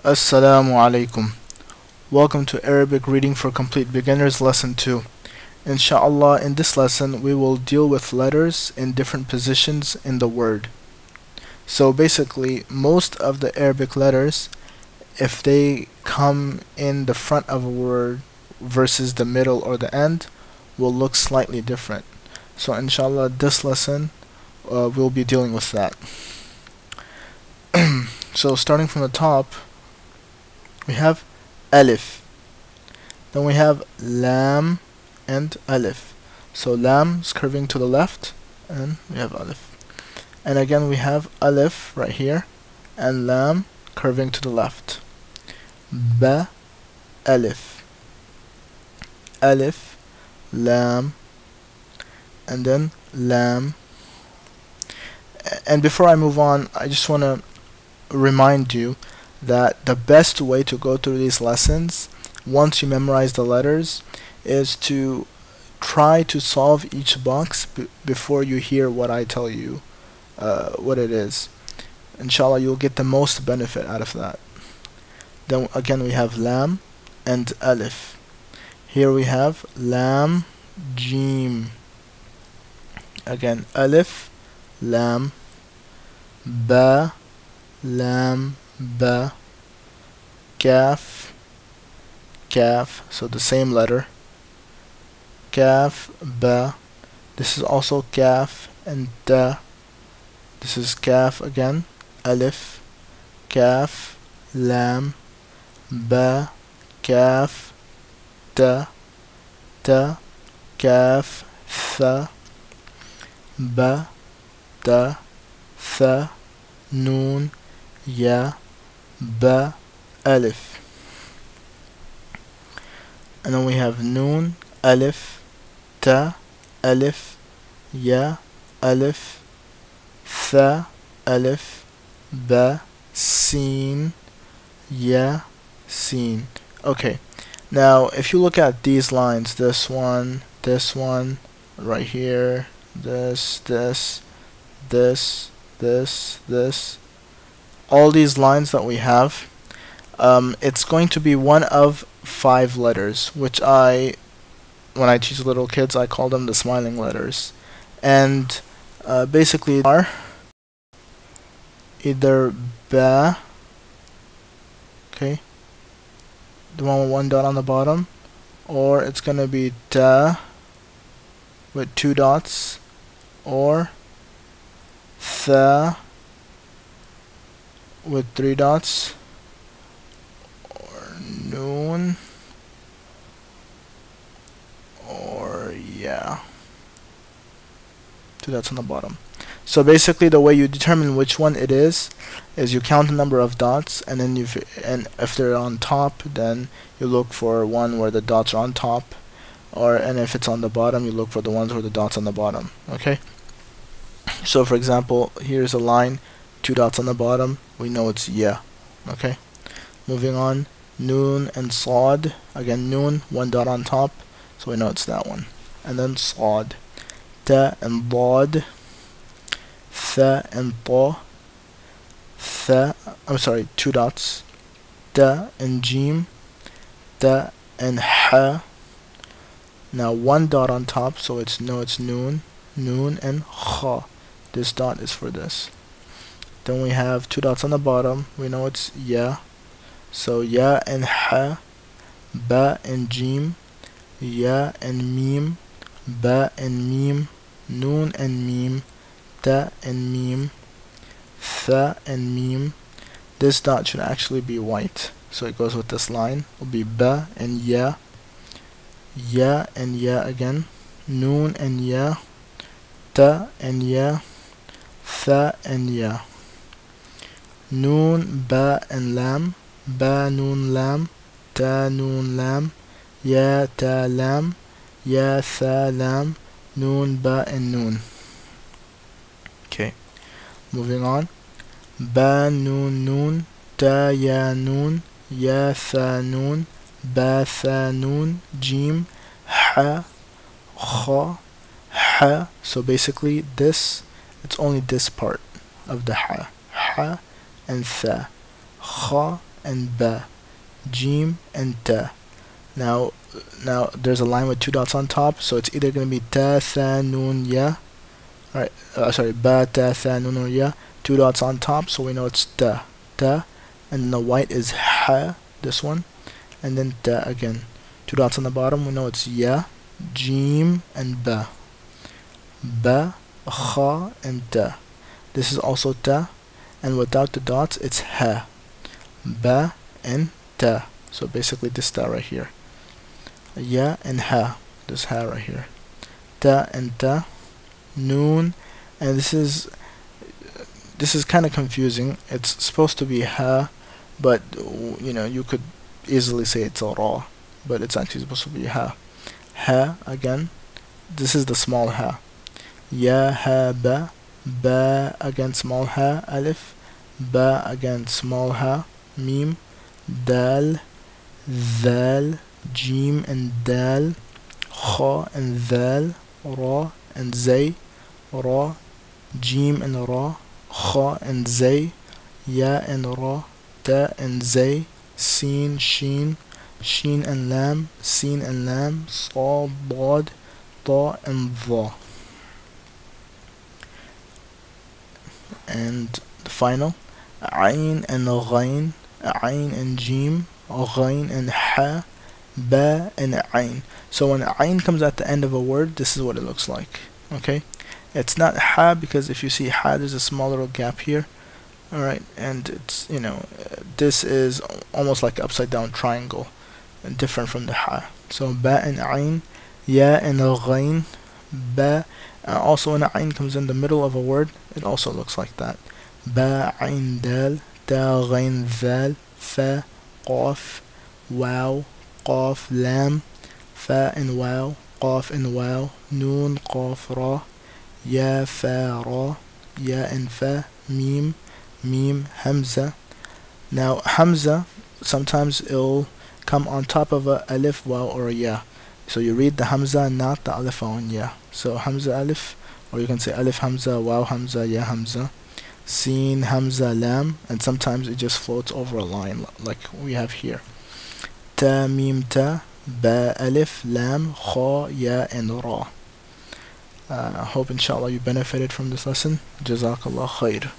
Assalamu alaikum. Welcome to Arabic Reading for Complete Beginners Lesson 2. Inshallah, in this lesson we will deal with letters in different positions in the word. So basically, most of the Arabic letters, if they come in the front of a word versus the middle or the end, will look slightly different. So inshallah, this lesson we'll be dealing with that. So starting from the top, we have alif, then we have lam and alif. So lam is curving to the left, and we have alif. And again we have alif right here, and lam curving to the left. Ba, alif, alif, lam, and then lam. And before I move on, I just want to remind you that the best way to go through these lessons, once you memorize the letters, is to try to solve each box before you hear what I tell you what it is. Inshallah, you'll get the most benefit out of that. Then again we have lam and alif. Here we have lam, jim. Again alif, lam, ba, lam, ba, kaf, kaf, so the same letter, kaf, ba. This is also kaf and da. This is kaf again, alif, kaf, lam, ba, kaf, da, ta, kaf, tha, ba, da, tha, noon, ya, ba, alif. And then we have noon, alif, ta, alif, ya, alif, tha, alif, ba, sin, ya, sin. Okay, now if you look at these lines, this one, right here, this, all these lines that we have, it's going to be one of 5 letters, which when I teach little kids, I call them the smiling letters. And basically are either ba, okay, the one with 1 dot on the bottom, or it's going to be ta with 2 dots, or tha with 3 dots, or noon, or yeah, 2 dots on the bottom. So basically the way you determine which one it is you count the number of dots, and then if they're on top, then you look for one where the dots are on top, and if it's on the bottom, you look for the ones where the dots on the bottom. Okay, so for example, here's a line, 2 dots on the bottom, we know it's ya. Okay, moving on, noon and sod. Again, noon, 1 dot on top, so we know it's that one. And then sod, ta and dad, tha and ta, 2 dots, da and jim, da and ha. Now 1 dot on top, so it's noon, and kha. This dot is for this. Then we have 2 dots on the bottom, we know it's ya. So ya and ha, ba and jim, ya and mim, ba and mim, noon and mim, ta and mim, tha and mim. This dot should actually be white, so it goes with this line. It will be ba and ya again, noon and ya, ta and ya, tha and ya. Noon, ba and lam, ba noon lam, ta noon lam, ya ta lam, ya tha lam, noon, ba and noon. Okay, moving on. Ba noon noon, ta ya noon, ya tha noon, ba tha noon, jim, ha, kha, ha. So basically this, it's only this part of the ha and tha, kha and ba, jim and ta. Now, there's a line with two dots on top, so it's either gonna be ta, tha, nun, ya. Alright, sorry, ba, ta, tha, nun, or ya. Two dots on top, so we know it's ta, ta, and then the white is ha, this one, and then ta again. Two dots on the bottom, we know it's ya, jim, and ba. Ba, kha, and ta. This is also ta, and without the dots, it's ha. Ba and ta. So basically this ta right here. Ya and ha. This ha right here. Ta and ta. Noon, and this is kind of confusing. It's supposed to be ha, but you could easily say it's a ra, but it's actually supposed to be ha. Ha again. This is the small ha. Ya, ha, ba. Ba again, small ha, alif. Ba again, small ha, mim. Dal, dhal, jim and dal. Kha and dal. Ra and zay. Ra, jim and ra. Kha and zay. Ya and ra. Ta and zay. Sin, sheen. Sheen and lam. Sin and lam. Sa, dad. Ta and dha. And the final, ayn and ghayn, ayn and jim, ghayn and ha, ba and ayn. So when ayn comes at the end of a word, this is what it looks like. Okay, it's not ha because if you see ha, there's a small little gap here. All right, and it's this is almost like an upside down triangle, and different from the ha. So ba and ayn, ya and ghayn, ba. Also when ayn comes in the middle of a word, it also looks like that. Ba, ayn, dal, ta, ghayn, dhal, fa, qaf, waw, qaf, lam, fa and waw, qaf and waw, noon, qaf, ra, ya, fa, ra, ya and fa, mim, mim, hamza. Now hamza, sometimes it'll come on top of a alif, waw, or a ya. So you read the hamza, not the alif on ya. So hamza alif, or you can say alif hamza, waw hamza, ya hamza, sin hamza, lam, and sometimes it just floats over a line like we have here. Ta, mim, ta, ba, alif, lam, kha, ya, and ra. I hope inshallah you benefited from this lesson. Jazakallah khair.